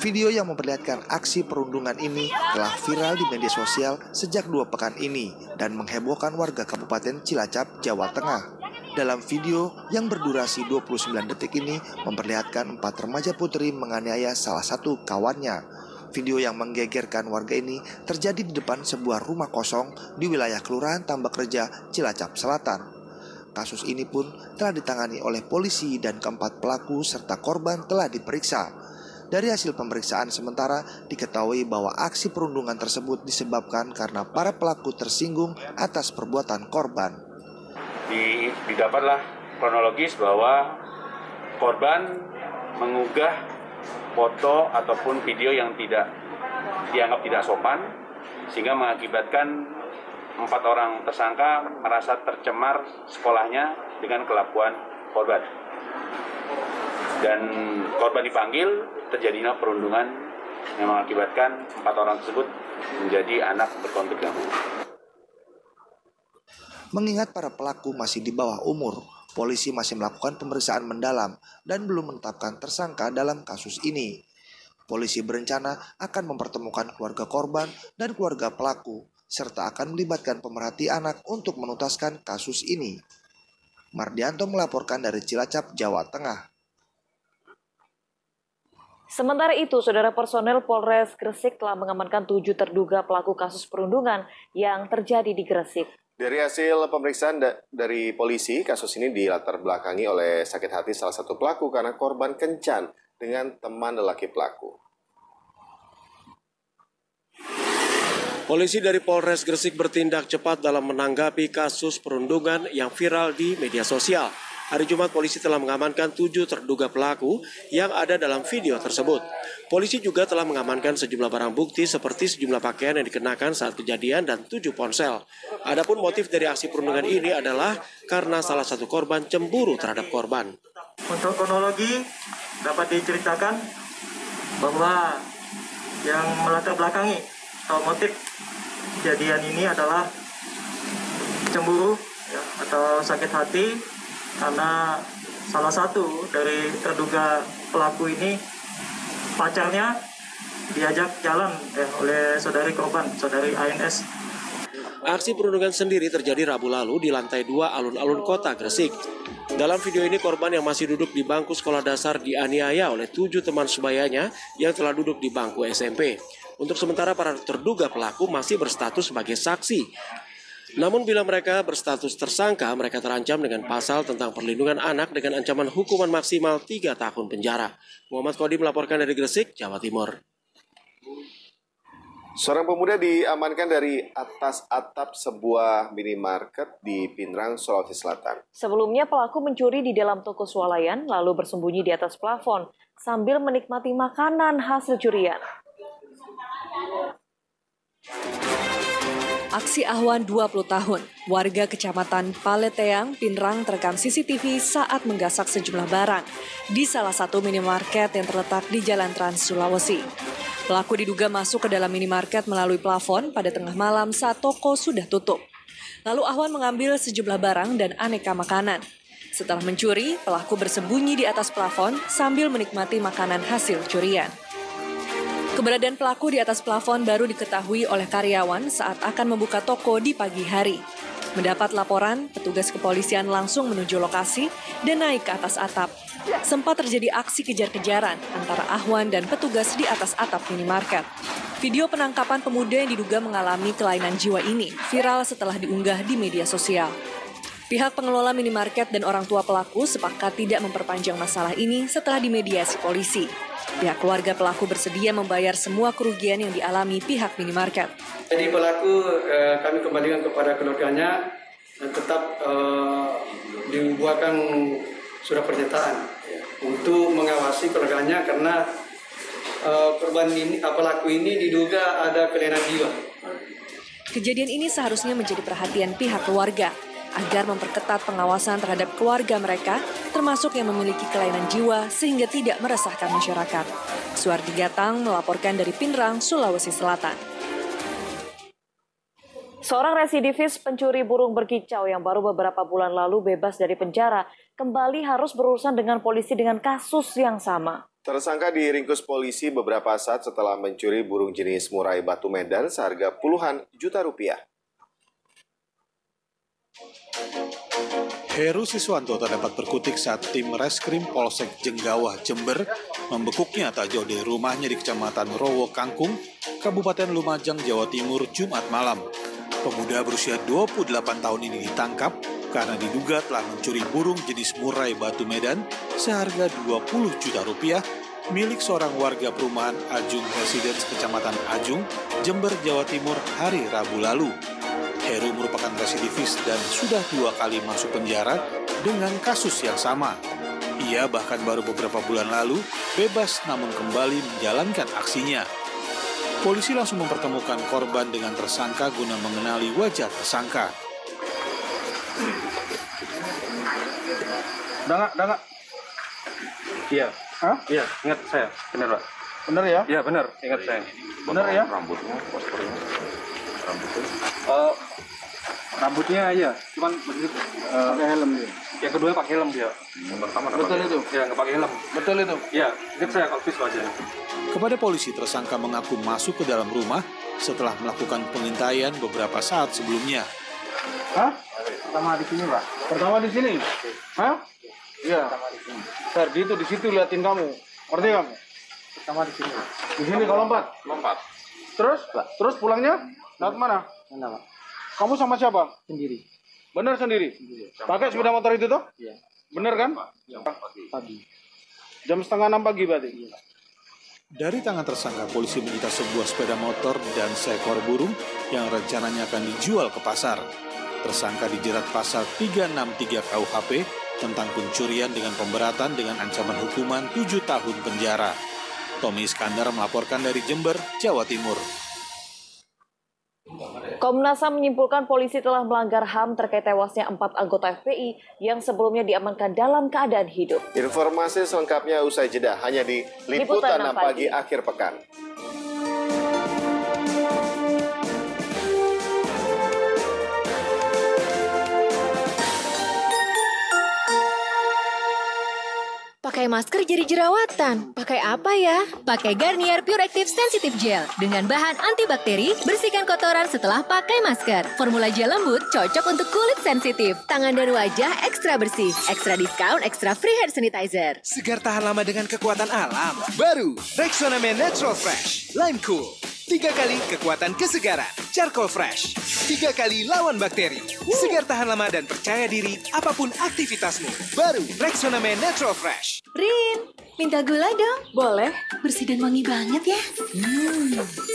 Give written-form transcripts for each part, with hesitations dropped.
Video yang memperlihatkan aksi perundungan ini telah viral di media sosial sejak 2 pekan ini dan menghebohkan warga Kabupaten Cilacap, Jawa Tengah. Dalam video yang berdurasi 29 detik ini memperlihatkan 4 remaja putri menganiaya salah satu kawannya. Video yang menggegerkan warga ini terjadi di depan sebuah rumah kosong di wilayah Kelurahan Tambak Reja, Cilacap Selatan. Kasus ini pun telah ditangani oleh polisi dan keempat pelaku serta korban telah diperiksa. Dari hasil pemeriksaan sementara diketahui bahwa aksi perundungan tersebut disebabkan karena para pelaku tersinggung atas perbuatan korban. Didapatlah kronologis bahwa korban mengunggah foto ataupun video yang dianggap tidak sopan sehingga mengakibatkan 4 orang tersangka merasa tercemar sekolahnya dengan kelakuan korban. Dan korban dipanggil, terjadinya perundungan yang mengakibatkan 4 orang tersebut menjadi anak berkonflik gambut. Mengingat para pelaku masih di bawah umur, polisi masih melakukan pemeriksaan mendalam dan belum menetapkan tersangka dalam kasus ini. Polisi berencana akan mempertemukan keluarga korban dan keluarga pelaku, serta akan melibatkan pemerhati anak untuk menuntaskan kasus ini. Mardianto melaporkan dari Cilacap, Jawa Tengah. Sementara itu, saudara, personel Polres Gresik telah mengamankan 7 terduga pelaku kasus perundungan yang terjadi di Gresik. Dari hasil pemeriksaan dari polisi, kasus ini dilatar belakangi oleh sakit hati salah satu pelaku karena korban kencan dengan teman lelaki pelaku. Polisi dari Polres Gresik bertindak cepat dalam menanggapi kasus perundungan yang viral di media sosial. Hari Jumat, polisi telah mengamankan 7 terduga pelaku yang ada dalam video tersebut. Polisi juga telah mengamankan sejumlah barang bukti seperti sejumlah pakaian yang dikenakan saat kejadian dan 7 ponsel. Adapun motif dari aksi perundungan ini adalah karena salah satu korban cemburu terhadap korban. Untuk kronologi dapat diceritakan bahwa yang melatar belakangi atau motif kejadian ini adalah cemburu ya, atau sakit hati karena salah satu dari terduga pelaku ini pacarnya diajak jalan oleh saudari korban, saudari ANS. Aksi perundungan sendiri terjadi Rabu lalu di lantai 2 alun-alun kota Gresik. Dalam video ini korban yang masih duduk di bangku sekolah dasar dianiaya oleh 7 teman sebayanya yang telah duduk di bangku SMP. Untuk sementara para terduga pelaku masih berstatus sebagai saksi. Namun bila mereka berstatus tersangka, mereka terancam dengan pasal tentang perlindungan anak dengan ancaman hukuman maksimal 3 tahun penjara. Muhammad Kodi melaporkan dari Gresik, Jawa Timur. Seorang pemuda diamankan dari atas atap sebuah minimarket di Pinrang, Sulawesi Selatan. Sebelumnya pelaku mencuri di dalam toko swalayan lalu bersembunyi di atas plafon sambil menikmati makanan hasil curian. Aksi Ahwan 20 tahun, warga Kecamatan Paleteang, Pinrang terekam CCTV saat menggasak sejumlah barang di salah satu minimarket yang terletak di Jalan Trans Sulawesi. Pelaku diduga masuk ke dalam minimarket melalui plafon pada tengah malam saat toko sudah tutup. Lalu Ahwan mengambil sejumlah barang dan aneka makanan. Setelah mencuri, pelaku bersembunyi di atas plafon sambil menikmati makanan hasil curian. Keberadaan pelaku di atas plafon baru diketahui oleh karyawan saat akan membuka toko di pagi hari. Mendapat laporan, petugas kepolisian langsung menuju lokasi dan naik ke atas atap. Sempat terjadi aksi kejar-kejaran antara Ahwan dan petugas di atas atap minimarket. Video penangkapan pemuda yang diduga mengalami kelainan jiwa ini viral setelah diunggah di media sosial. Pihak pengelola minimarket dan orang tua pelaku sepakat tidak memperpanjang masalah ini setelah dimediasi polisi. Pihak keluarga pelaku bersedia membayar semua kerugian yang dialami pihak minimarket. Jadi pelaku kami kembalikan kepada keluarganya dan tetap dibuatkan surat pernyataan untuk mengawasi keluarganya karena korban ini, pelaku ini diduga ada kelainan jiwa. Kejadian ini seharusnya menjadi perhatian pihak keluarga agar memperketat pengawasan terhadap keluarga mereka, termasuk yang memiliki kelainan jiwa sehingga tidak meresahkan masyarakat. Suardi Gatang melaporkan dari Pinrang, Sulawesi Selatan. Seorang residivis pencuri burung berkicau yang baru beberapa bulan lalu bebas dari penjara kembali harus berurusan dengan polisi dengan kasus yang sama. Tersangka diringkus polisi beberapa saat setelah mencuri burung jenis murai batu Medan seharga puluhan juta rupiah. Heru Siswanto terdapat berkutik saat tim Reskrim Polsek Jenggawah, Jember membekuknya tak jauh dari rumahnya di Kecamatan Rowo Kangkung, Kabupaten Lumajang, Jawa Timur, Jumat malam. Pemuda berusia 28 tahun ini ditangkap karena diduga telah mencuri burung jenis murai batu Medan seharga 20 juta rupiah milik seorang warga perumahan Ajung Residence Kecamatan Ajung, Jember, Jawa Timur hari Rabu lalu. Heru merupakan residivis dan sudah 2 kali masuk penjara dengan kasus yang sama. Ia bahkan baru beberapa bulan lalu bebas namun kembali menjalankan aksinya. Polisi langsung mempertemukan korban dengan tersangka guna mengenali wajah tersangka. Udah nggak? Iya. Hah? Iya, ingat saya. Benar, Pak. Benar ya? Iya, benar. Ingat saya. Benar ya? Rambutnya, posturnya. Rambutnya iya, cuman pakai helm dia. Yang kedua pakai helm dia. Yang pertama betul itu. Ya, nggak pakai helm. Betul itu. Iya, ingat saya kalau visual aja. Kepada polisi, tersangka mengaku masuk ke dalam rumah setelah melakukan pengintaian beberapa saat sebelumnya. Hah? Pertama di sini, Pak. Pertama di sini? Hah? Iya. Serdi itu di situ liatin kamu. Ngerti kamu? Pertama di sini. Di sini kau lompat? Lompat. Terus pulangnya? Nah kemana? Mana, Pak? Kamu sama siapa? Sendiri. Bener sendiri? Pakai sepeda motor itu tuh? Iya. Bener kan? Iya, pagi. Jam 5:30 pagi berarti? Iya. Dari tangan tersangka, polisi menyita sebuah sepeda motor dan seekor burung yang rencananya akan dijual ke pasar. Tersangka dijerat pasal 363 KUHP tentang pencurian dengan pemberatan dengan ancaman hukuman 7 tahun penjara. Tommy Iskandar melaporkan dari Jember, Jawa Timur. Komnas HAM menyimpulkan polisi telah melanggar HAM terkait tewasnya 4 anggota FPI yang sebelumnya diamankan dalam keadaan hidup. Informasi selengkapnya usai jeda hanya di Liputan 6 Pagi akhir pekan. Pakai masker jadi jerawatan. Pakai apa ya? Pakai Garnier Pure Active Sensitive Gel. Dengan bahan antibakteri, bersihkan kotoran setelah pakai masker. Formula gel lembut, cocok untuk kulit sensitif. Tangan dan wajah ekstra bersih. Ekstra diskon, ekstra free hand sanitizer. Segar tahan lama dengan kekuatan alam. Baru, Rexona Men Natural Fresh. Lime Cool. 3 kali kekuatan kesegaran. Charcoal Fresh. 3 kali lawan bakteri. Segar tahan lama dan percaya diri apapun aktivitasmu. Baru, Rexona Men Natural Fresh. Rin, minta gula dong. Boleh, bersih dan wangi banget ya.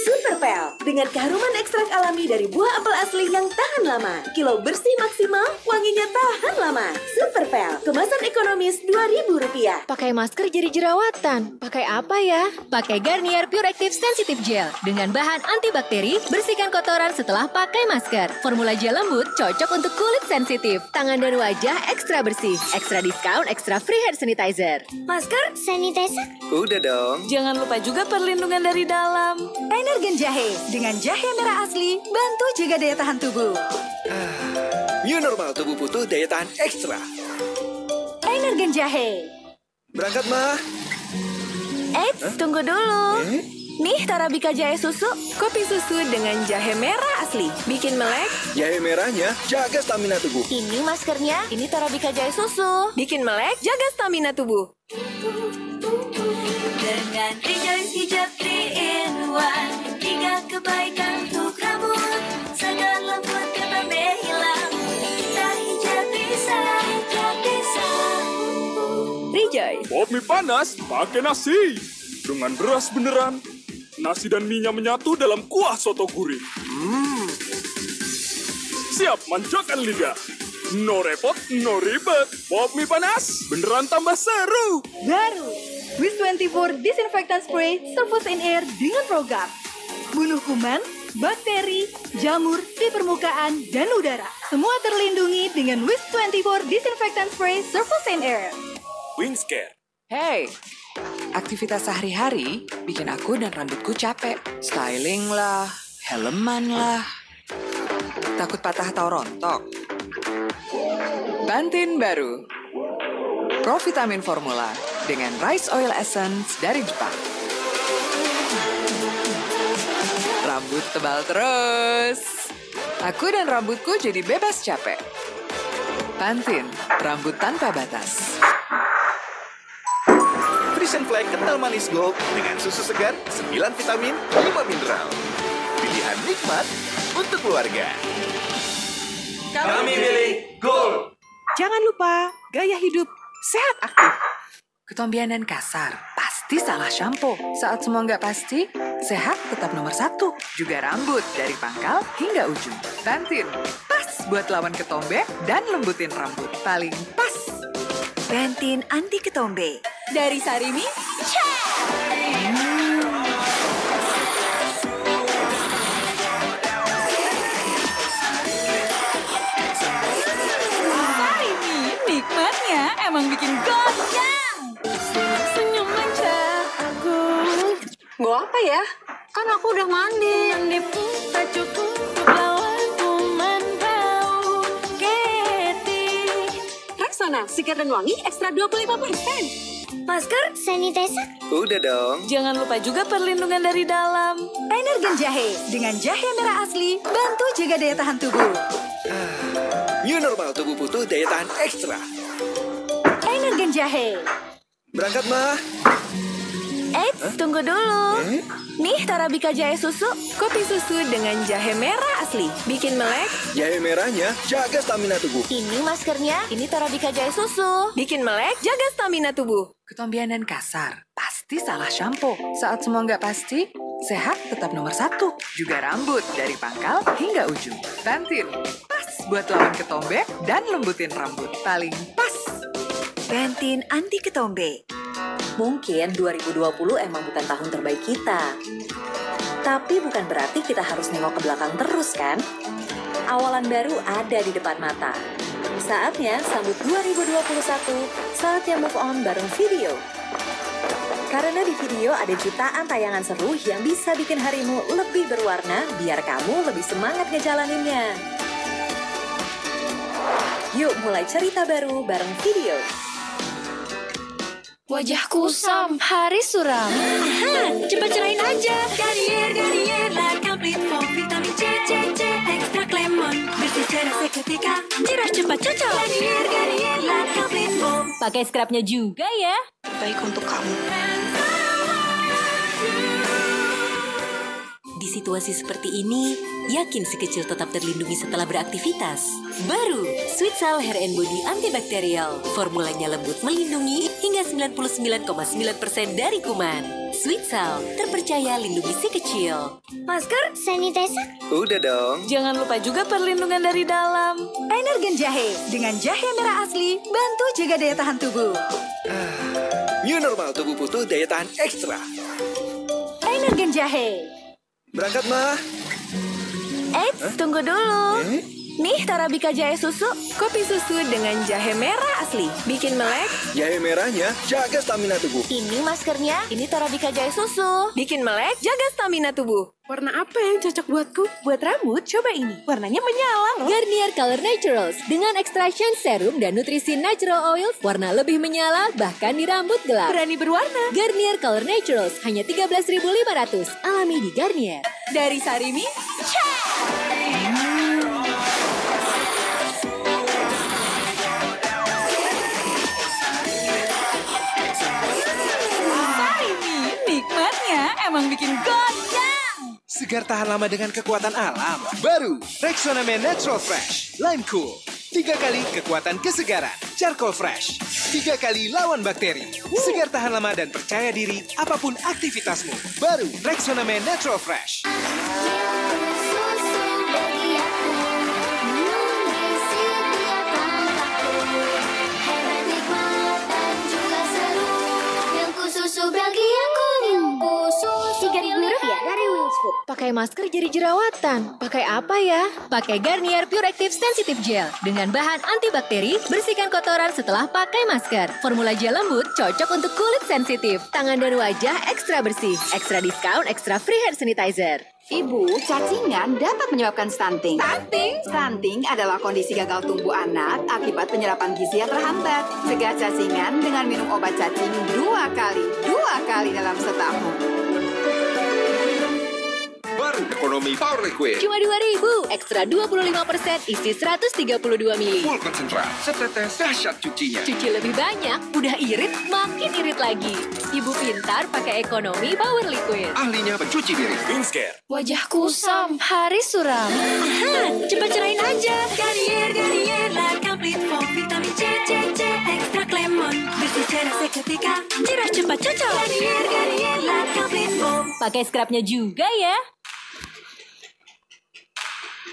Super Pel, dengan keharuman ekstrak alami dari buah apel asli yang tahan lama. Kilo bersih maksimal, wanginya tahan lama. Super Pel, kemasan ekonomis Rp2.000. Pakai masker jadi jerawatan. Pakai apa ya? Pakai Garnier Pure Active Sensitive Gel. Dengan bahan antibakteri, bersihkan kotoran setelah pakai masker. Formula gel lembut, cocok untuk kulit sensitif. Tangan dan wajah ekstra bersih. Ekstra diskon, ekstra free hand sanitizer. Masker, sanitizer. Udah dong. Jangan lupa juga perlindungan dari dalam. Energen Jahe, dengan jahe merah asli, bantu jaga daya tahan tubuh. New normal tubuh butuh daya tahan ekstra. Energen Jahe. Berangkat, Mah. Eits, tunggu dulu. Nih Tarabika Jahe Susu, kopi susu dengan jahe merah asli. Bikin melek. Jahe merahnya jaga stamina tubuh. Ini maskernya, ini Tarabika Jahe Susu. Bikin melek, jaga stamina tubuh. Dengan Rejoice Hijab 3-in-1, 3 kebaikan untuk rambut. Segar lembut ketambe hilang. Kita hijab bisa. Rejoice. Pop mie panas pakai nasi. Dengan beras beneran. Nasi dan mie-nya menyatu dalam kuah soto gurih. Siap manjakan lidah. No repot, no ribet. Pop mie panas, beneran tambah seru. Baru, Wiz 24 Disinfectant Spray Surface in Air dengan program bunuh kuman, bakteri, jamur di permukaan dan udara. Semua terlindungi dengan Wiz 24 Disinfectant Spray Surface in Air. Wingscare. Hey, aktivitas sehari-hari bikin aku dan rambutku capek. Styling lah, helman lah. Takut patah atau rontok? Bantin baru. Provitamin Formula. dengan rice oil essence dari Jepang. Rambut tebal terus. Aku dan rambutku jadi bebas capek. Pantene, rambut tanpa batas. Frisian Flag kental manis gold dengan susu segar, 9 vitamin, 5 mineral. Pilihan nikmat untuk keluarga. Kami pilih Gold. Jangan lupa, gaya hidup sehat aktif. Ketombeanan kasar, pasti salah shampoo. Saat semua nggak pasti, sehat tetap nomor 1. Juga rambut dari pangkal hingga ujung. Pantene, pas buat lawan ketombe dan lembutin rambut. Paling pas. Pantene anti ketombe. Dari Sarimi, Sarimi, nikmatnya emang bikin goyang. Senyum manja aku. Bawa apa ya? Kan aku udah mandi. Mandi pun tak cukup untuk lawan kuman bau ketik. Rexona, segar dan wangi ekstra 25%. Masker, sanitizer. Udah dong. Jangan lupa juga perlindungan dari dalam. Energen Jahe, dengan jahe merah asli, bantu jaga daya tahan tubuh. New normal tubuh butuh daya tahan ekstra. Energen Jahe. Berangkat, Mah. Eits, tunggu dulu. Nih Torabika Jahe Susu, kopi susu dengan jahe merah asli. Bikin melek. Jahe merahnya jaga stamina tubuh. Ini maskernya, ini Torabika Jahe Susu. Bikin melek, jaga stamina tubuh. Ketombeanan kasar, pasti salah shampoo. Saat semua nggak pasti, sehat tetap nomor 1. Juga rambut dari pangkal hingga ujung. Pantene, pas buat lawan ketombe dan lembutin rambut. Paling pas. Pantene anti ketombe. Mungkin 2020 emang bukan tahun terbaik kita. Tapi bukan berarti kita harus nengok ke belakang terus kan? Awalan baru ada di depan mata. Saatnya sambut 2021, saatnya move on bareng video. Karena di video ada jutaan tayangan seru yang bisa bikin harimu lebih berwarna biar kamu lebih semangat ngejalaninnya. Yuk mulai cerita baru bareng video. Wajah kusam, hari suram. Cepat cerain aja. Garnier, La Complete Foam, vitamin C, extra lemon, bersih cerah seketika, cerah cepat cocok. Garnier, La Complete Foam. Pakai scrubnya juga ya. Baik untuk kamu. Di situasi seperti ini, yakin si kecil tetap terlindungi setelah beraktivitas. Baru, Sweet Cell Hair and Body Antibakterial. Formulanya lembut melindungi hingga 99,9% dari kuman. Sweet Cell, terpercaya lindungi si kecil. Masker, sanitizer. Udah dong. Jangan lupa juga perlindungan dari dalam. Energen Jahe, dengan jahe merah asli, bantu jaga daya tahan tubuh. New normal tubuh butuh daya tahan ekstra. Energen Jahe. Berangkat, Mah. Eits, tunggu dulu. Nih Torabika Jahe Susu, kopi susu dengan jahe merah asli. Bikin melek. Jahe merahnya jaga stamina tubuh. Ini maskernya, ini Torabika Jahe Susu. Bikin melek, jaga stamina tubuh. Warna apa yang cocok buatku? Buat rambut, coba ini. Warnanya menyala loh. Garnier Color Naturals dengan extraction serum dan nutrisi natural oils, warna lebih menyala bahkan di rambut gelap. Berani berwarna. Garnier Color Naturals hanya 13.500. Alami di Garnier. Dari Sarimi, Sarimi, nikmatnya emang bikin goyang. Segar tahan lama dengan kekuatan alam. Baru, Rexona Men Natural Fresh. Lime Cool. 3 kali kekuatan kesegaran. Charcoal Fresh. 3 kali lawan bakteri. Segar tahan lama dan percaya diri apapun aktivitasmu. Baru, Rexona Men Natural Fresh. Rp3.000 dari Wings Food. Pakai masker jadi jerawatan. Pakai apa ya? Pakai Garnier Pure Active Sensitive Gel. Dengan bahan antibakteri, bersihkan kotoran setelah pakai masker. Formula gel lembut cocok untuk kulit sensitif. Tangan dan wajah ekstra bersih. Ekstra diskon, ekstra free hand sanitizer. Ibu, cacingan dapat menyebabkan stunting. Stunting? Stunting adalah kondisi gagal tumbuh anak akibat penyerapan gizi yang terhambat. Cegah cacingan dengan minum obat cacing 2 kali dalam setahun. Baru ekonomi Power Liquid. Cuma 2.000, ekstra 25%, isi 132 mili. Full konsentrat, setetes dahsyat cucinya. Cuci lebih banyak, udah irit, makin irit lagi. Ibu pintar pakai ekonomi Power Liquid. Ahlinya pencuci diri. Vinscare. Wajah kusam, hari suram. Aha, cepat cerain aja. Garnier, La Complete Foam, vitamin C, extra lemon. Bersih cerah seketika, cerah cepat cocok. Garnier, La Complete Foam. Pakai scrubnya juga ya.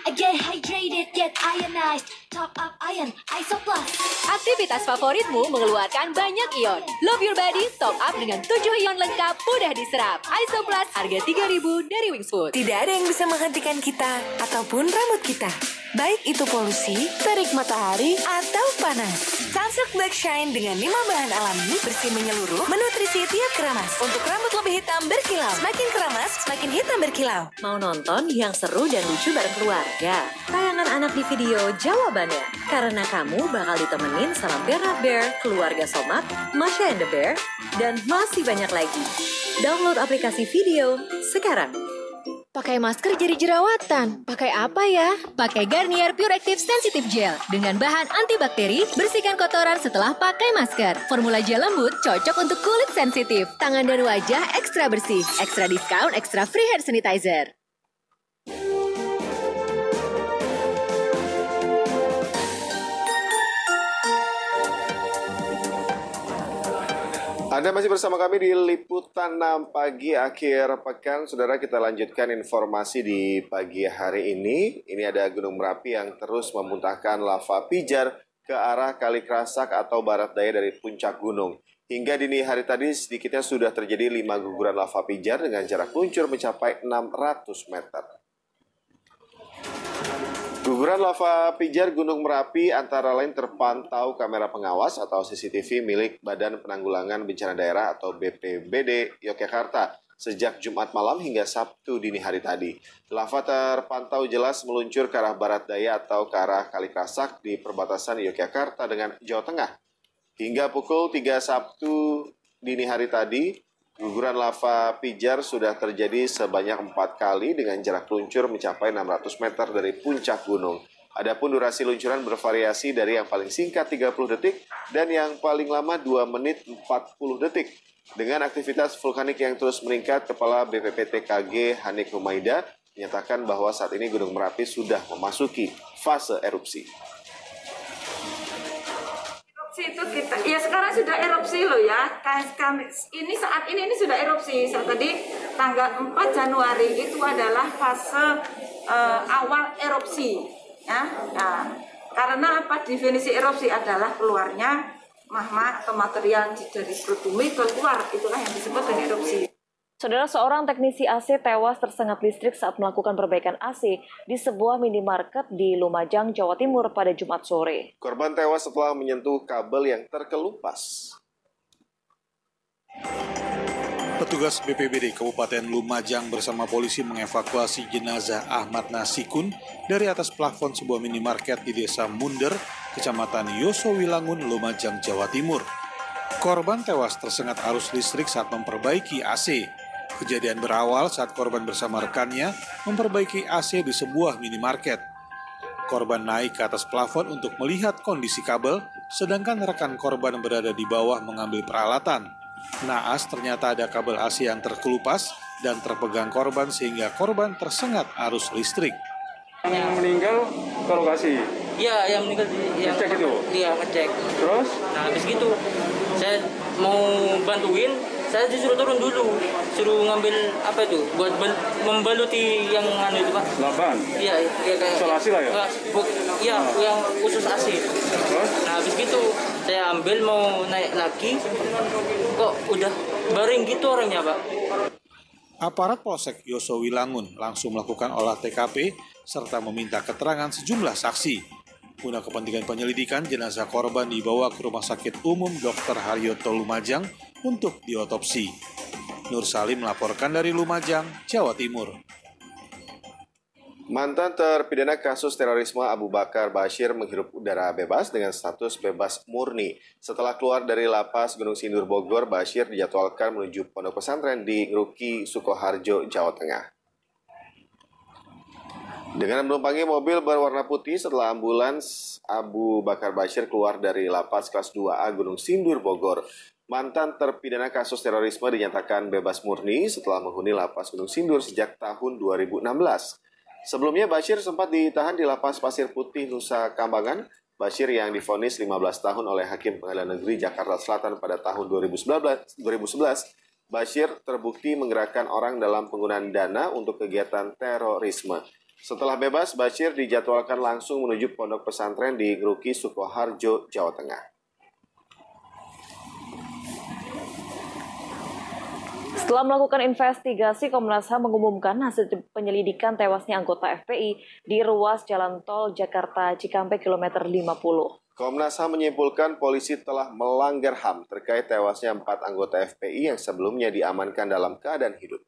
Get hydrated, get ionized. Top up iron, Iso Plus. Aktivitas favoritmu mengeluarkan banyak ion. Love your body, top up dengan 7 ion lengkap, mudah diserap. Iso Plus, harga 3.000 dari Wings Food. Tidak ada yang bisa menghentikan kita ataupun rambut kita. Baik itu polusi, terik matahari, atau panas. Sunsilk Black Shine dengan 5 bahan alami, bersih menyeluruh, menutrisi tiap keramas. Untuk rambut lebih hitam berkilau. Semakin keramas, semakin hitam berkilau. Mau nonton yang seru dan lucu bareng keluarga? Tayangan anak di video jawabannya. Karena kamu bakal ditemenin sama Bernard Bear, keluarga Somat, Masha and the Bear, dan masih banyak lagi. Download aplikasi video sekarang. Pakai masker jadi jerawatan. Pakai apa ya? Pakai Garnier Pure Active Sensitive Gel. Dengan bahan antibakteri, bersihkan kotoran setelah pakai masker. Formula gel lembut cocok untuk kulit sensitif. Tangan dan wajah ekstra bersih. Ekstra diskon, ekstra free hand sanitizer. Anda masih bersama kami di Liputan 6 Pagi akhir pekan. Saudara, kita lanjutkan informasi di pagi hari ini. Ini ada Gunung Merapi yang terus memuntahkan lava pijar ke arah Kali Krasak atau barat daya dari puncak gunung. Hingga dini hari tadi sedikitnya sudah terjadi 5 guguran lava pijar dengan jarak luncur mencapai 600 meter. Guguran lava pijar Gunung Merapi antara lain terpantau kamera pengawas atau CCTV milik Badan Penanggulangan Bencana Daerah atau BPBD Yogyakarta sejak Jumat malam hingga Sabtu dini hari tadi. Lava terpantau jelas meluncur ke arah barat daya atau ke arah Kali Krasak di perbatasan Yogyakarta dengan Jawa Tengah. Hingga pukul 3 Sabtu dini hari tadi, guguran lava pijar sudah terjadi sebanyak 4 kali dengan jarak luncur mencapai 600 meter dari puncak gunung. Adapun durasi luncuran bervariasi dari yang paling singkat 30 detik dan yang paling lama 2 menit 40 detik. Dengan aktivitas vulkanik yang terus meningkat, Kepala BPPTKG Hanik Humaida menyatakan bahwa saat ini Gunung Merapi sudah memasuki fase erupsi. Itu kita ya sekarang sudah erupsi loh ya. Ini saat ini sudah erupsi. Saat tadi tanggal 4 Januari itu adalah fase awal erupsi ya. Nah, karena apa, definisi erupsi adalah keluarnya magma atau material dari perut bumi keluar, itulah yang disebut dengan erupsi. Saudara, seorang teknisi AC tewas tersengat listrik saat melakukan perbaikan AC di sebuah minimarket di Lumajang, Jawa Timur pada Jumat sore. Korban tewas setelah menyentuh kabel yang terkelupas. Petugas BPBD Kabupaten Lumajang bersama polisi mengevakuasi jenazah Ahmad Nasikun dari atas plafon sebuah minimarket di Desa Munder, Kecamatan Yosowilangun, Lumajang, Jawa Timur. Korban tewas tersengat arus listrik saat memperbaiki AC. Kejadian berawal saat korban bersama rekannya memperbaiki AC di sebuah minimarket. Korban naik ke atas plafon untuk melihat kondisi kabel, sedangkan rekan korban berada di bawah mengambil peralatan. Naas ternyata ada kabel AC yang terkelupas dan terpegang korban sehingga korban tersengat arus listrik. Yang meninggal ke lokasi? Iya, yang meninggal yang ngecek itu? Iya, ngecek. Terus? Nah, habis gitu saya mau bantuin, saya disuruh turun dulu, suruh ngambil apa itu buat membaluti yang anu itu Pak. Laban? Iya kayak isolasi lah ya? Iya, yang khusus AC. Terus? Nah, habis gitu saya ambil mau naik lagi, kok udah baring gitu orangnya Pak. Aparat Polsek Yosowilangun langsung melakukan olah TKP serta meminta keterangan sejumlah saksi. Guna kepentingan penyelidikan, jenazah korban dibawa ke Rumah Sakit Umum Dr. Haryoto Lumajang untuk diotopsi. Nur Salim melaporkan dari Lumajang, Jawa Timur. Mantan terpidana kasus terorisme Abu Bakar Bashir menghirup udara bebas dengan status bebas murni. Setelah keluar dari lapas Gunung Sindur Bogor, Bashir dijadwalkan menuju pondok pesantren di Ngruki, Sukoharjo, Jawa Tengah. Dengan menumpangi mobil berwarna putih setelah ambulans, Abu Bakar Bashir keluar dari lapas kelas 2A Gunung Sindur Bogor. Mantan terpidana kasus terorisme dinyatakan bebas murni setelah menghuni lapas Gunung Sindur sejak tahun 2016. Sebelumnya Bashir sempat ditahan di lapas Pasir Putih, Nusa Kambangan. Bashir yang divonis 15 tahun oleh Hakim Pengadilan Negeri Jakarta Selatan pada tahun 2011, Bashir terbukti menggerakkan orang dalam penggunaan dana untuk kegiatan terorisme. Setelah bebas, Bashir dijadwalkan langsung menuju pondok pesantren di Ngruki, Sukoharjo, Jawa Tengah. Setelah melakukan investigasi, Komnas HAM mengumumkan hasil penyelidikan tewasnya anggota FPI di ruas Jalan Tol Jakarta Cikampek kilometer 50. Komnas HAM menyimpulkan polisi telah melanggar HAM terkait tewasnya 4 anggota FPI yang sebelumnya diamankan dalam keadaan hidup.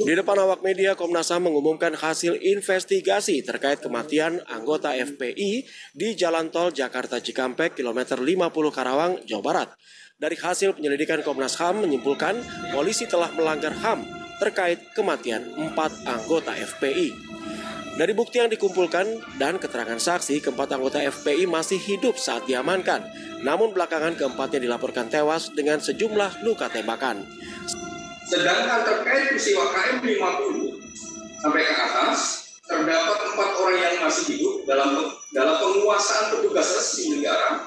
Di depan awak media, Komnas HAM mengumumkan hasil investigasi terkait kematian anggota FPI di Jalan Tol Jakarta Cikampek, kilometer 50 Karawang, Jawa Barat. Dari hasil penyelidikan, Komnas HAM menyimpulkan polisi telah melanggar HAM terkait kematian 4 anggota FPI. Dari bukti yang dikumpulkan dan keterangan saksi, keempat anggota FPI masih hidup saat diamankan. Namun belakangan keempatnya dilaporkan tewas dengan sejumlah luka tembakan. Sedangkan terkait peristiwa KM 50 sampai ke atas, terdapat 4 orang yang masih hidup dalam penguasaan petugas resmi negara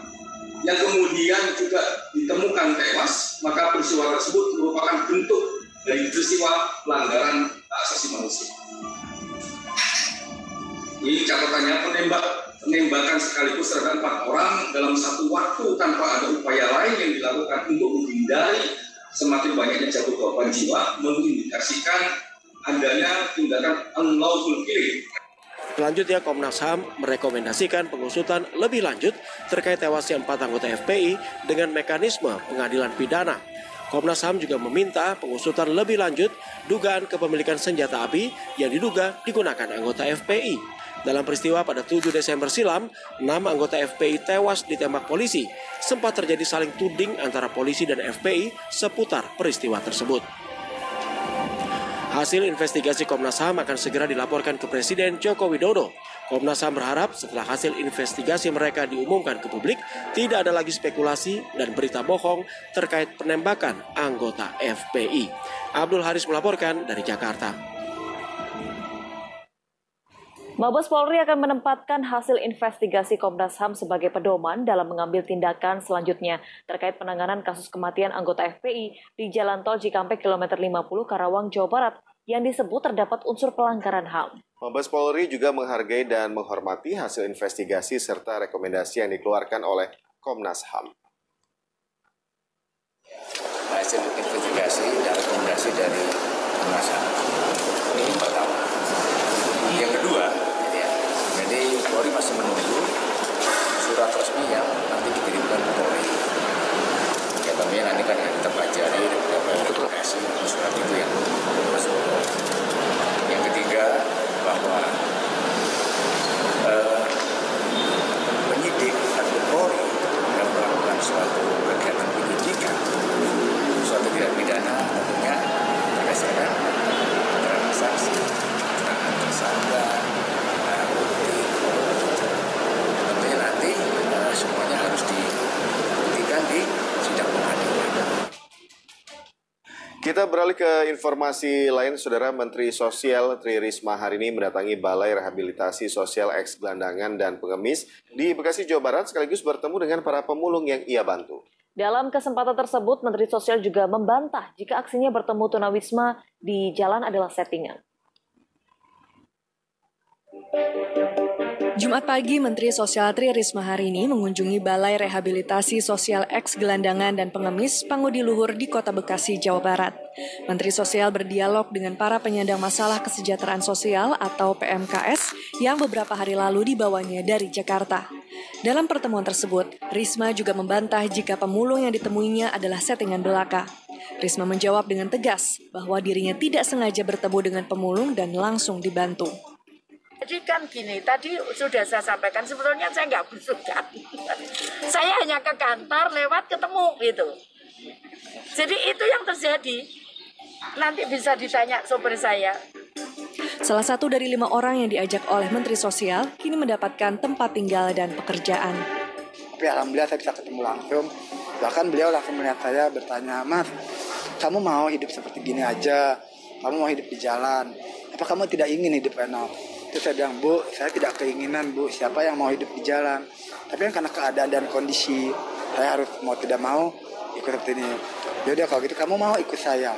yang kemudian juga ditemukan tewas, maka peristiwa tersebut merupakan bentuk dari peristiwa pelanggaran hak asasi manusia. Ini catatannya penembakan sekaligus terhadap 4 orang dalam satu waktu tanpa ada upaya lain yang dilakukan untuk menghindari semakin banyaknya jatuh korban jiwa, mengindikasikan adanya tindakan unlawful killing. Selanjutnya, Komnas HAM merekomendasikan pengusutan lebih lanjut terkait tewasnya 4 anggota FPI dengan mekanisme pengadilan pidana. Komnas HAM juga meminta pengusutan lebih lanjut dugaan kepemilikan senjata api yang diduga digunakan anggota FPI. Dalam peristiwa pada 7 Desember silam, 6 anggota FPI tewas ditembak polisi. Sempat terjadi saling tuding antara polisi dan FPI seputar peristiwa tersebut. Hasil investigasi Komnas HAM akan segera dilaporkan ke Presiden Joko Widodo. Komnas HAM berharap setelah hasil investigasi mereka diumumkan ke publik, tidak ada lagi spekulasi dan berita bohong terkait penembakan anggota FPI. Abdul Haris melaporkan dari Jakarta. Mabes Polri akan menempatkan hasil investigasi Komnas HAM sebagai pedoman dalam mengambil tindakan selanjutnya terkait penanganan kasus kematian anggota FPI di Jalan Tol Cikampek kilometer 50 Karawang, Jawa Barat yang disebut terdapat unsur pelanggaran HAM. Mabes Polri juga menghargai dan menghormati hasil investigasi serta rekomendasi yang dikeluarkan oleh Komnas HAM. Hasil investigasi dan rekomendasi dari Komnas HAM ini pertama. Yang kedua, jadi Polri masih menunggu surat resmi yang nanti dikirimkan ke Polri. Ya tentunya nanti kan kita pelajari dan kita verifikasi surat itu yang masuk. Yang ketiga, bahwa penyidik atau Polri yang melakukan suatu kegiatan penyidikan, suatu tindak pidana tentunya berdasarkan keterangan saksi, keterangan tersangka, bukti. Tentunya nanti semuanya harus dibuktikan di sidang pengadilan. Kita beralih ke informasi lain, Saudara. Menteri Sosial Tri Risma hari ini mendatangi Balai Rehabilitasi Sosial Eks Gelandangan dan Pengemis di Bekasi, Jawa Barat, sekaligus bertemu dengan para pemulung yang ia bantu. Dalam kesempatan tersebut, Menteri Sosial juga membantah jika aksinya bertemu tunawisma di jalan adalah settingan. Jumat pagi, Menteri Sosial Tri Risma hari ini mengunjungi Balai Rehabilitasi Sosial X Gelandangan dan Pengemis Pangudi Luhur di Kota Bekasi, Jawa Barat. Menteri Sosial berdialog dengan para penyandang masalah kesejahteraan sosial atau PMKS yang beberapa hari lalu dibawanya dari Jakarta. Dalam pertemuan tersebut, Risma juga membantah jika pemulung yang ditemuinya adalah settingan belaka. Risma menjawab dengan tegas bahwa dirinya tidak sengaja bertemu dengan pemulung dan langsung dibantu. Jadi kan gini, tadi sudah saya sampaikan, sebetulnya saya nggak belusukan. Saya hanya ke kantor, lewat, ketemu gitu. Jadi itu yang terjadi. Nanti bisa ditanya sopir saya. Salah satu dari 5 orang yang diajak oleh Menteri Sosial kini mendapatkan tempat tinggal dan pekerjaan. Tapi alhamdulillah saya bisa ketemu langsung. Bahkan beliau langsung melihat saya bertanya, "Mas, kamu mau hidup seperti gini aja? Kamu mau hidup di jalan? Apa kamu tidak ingin hidup enak?" Terus saya bilang, "Bu, saya tidak keinginan, Bu. Siapa yang mau hidup di jalan? Tapi kan karena keadaan dan kondisi, saya harus mau tidak mau ikut seperti ini. Yaudah kalau gitu kamu mau ikut saya."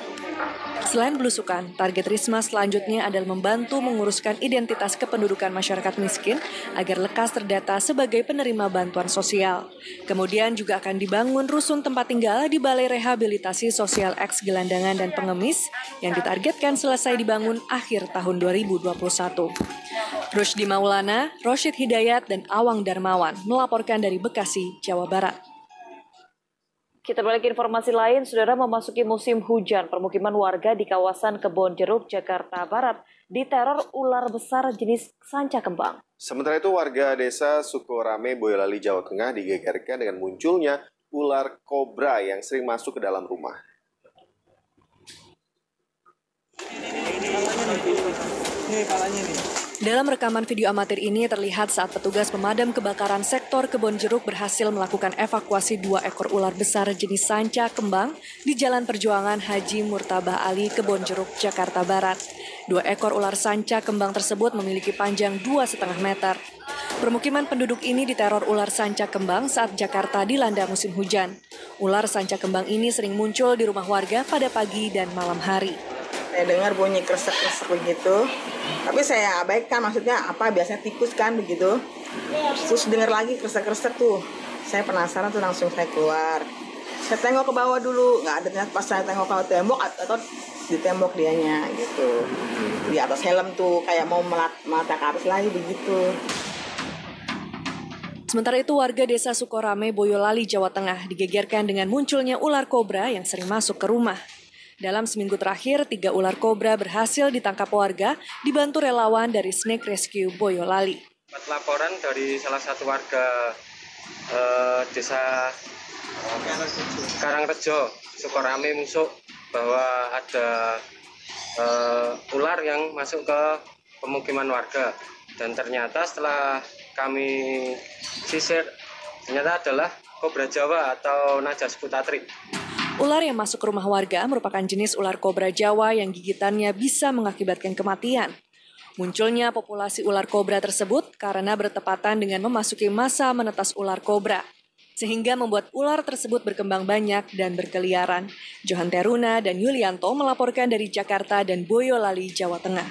Selain belusukan, target Risma selanjutnya adalah membantu menguruskan identitas kependudukan masyarakat miskin agar lekas terdata sebagai penerima bantuan sosial. Kemudian juga akan dibangun rusun tempat tinggal di Balai Rehabilitasi Sosial X Gelandangan dan Pengemis yang ditargetkan selesai dibangun akhir tahun 2021. Rusdi Maulana, Rosyid Hidayat, dan Awang Darmawan melaporkan dari Bekasi, Jawa Barat. Kita balik ke informasi lain, saudara. Memasuki musim hujan, permukiman warga di kawasan Kebonjeruk, Jakarta Barat diteror ular besar jenis sanca kembang. Sementara itu warga desa Sukorame, Boyolali, Jawa Tengah digegerkan dengan munculnya ular kobra yang sering masuk ke dalam rumah. Dalam rekaman video amatir ini terlihat saat petugas pemadam kebakaran sektor Kebonjeruk berhasil melakukan evakuasi 2 ekor ular besar jenis sanca kembang di Jalan Perjuangan Haji Murtabah Ali, Kebonjeruk, Jakarta Barat. 2 ekor ular sanca kembang tersebut memiliki panjang 2,5 meter. Permukiman penduduk ini diteror ular sanca kembang saat Jakarta dilanda musim hujan. Ular sanca kembang ini sering muncul di rumah warga pada pagi dan malam hari. Saya dengar bunyi kresek-kresek begitu, tapi saya abaikan, maksudnya apa, biasanya tikus kan begitu. Terus dengar lagi kresek-kresek tuh, saya penasaran tuh, langsung saya keluar. Saya tengok ke bawah dulu, nggak ada, ternyata pas saya tengok ke tembok atau di tembok dianya gitu. Di atas helm tuh kayak mau mata ke atas lagi begitu. Sementara itu warga desa Sukorame, Boyolali, Jawa Tengah digegerkan dengan munculnya ular kobra yang sering masuk ke rumah. Dalam seminggu terakhir, 3 ular kobra berhasil ditangkap warga dibantu relawan dari Snake Rescue Boyolali. Laporan dari salah satu warga desa Karangrejo, Sukorame, Musuk, bahwa ada ular yang masuk ke pemukiman warga. Dan ternyata setelah kami sisir, ternyata adalah kobra Jawa atau Najas putatri. Ular yang masuk ke rumah warga merupakan jenis ular kobra Jawa yang gigitannya bisa mengakibatkan kematian. Munculnya populasi ular kobra tersebut karena bertepatan dengan memasuki masa menetas ular kobra, sehingga membuat ular tersebut berkembang banyak dan berkeliaran. Johan Teruna dan Yulianto melaporkan dari Jakarta dan Boyolali, Jawa Tengah.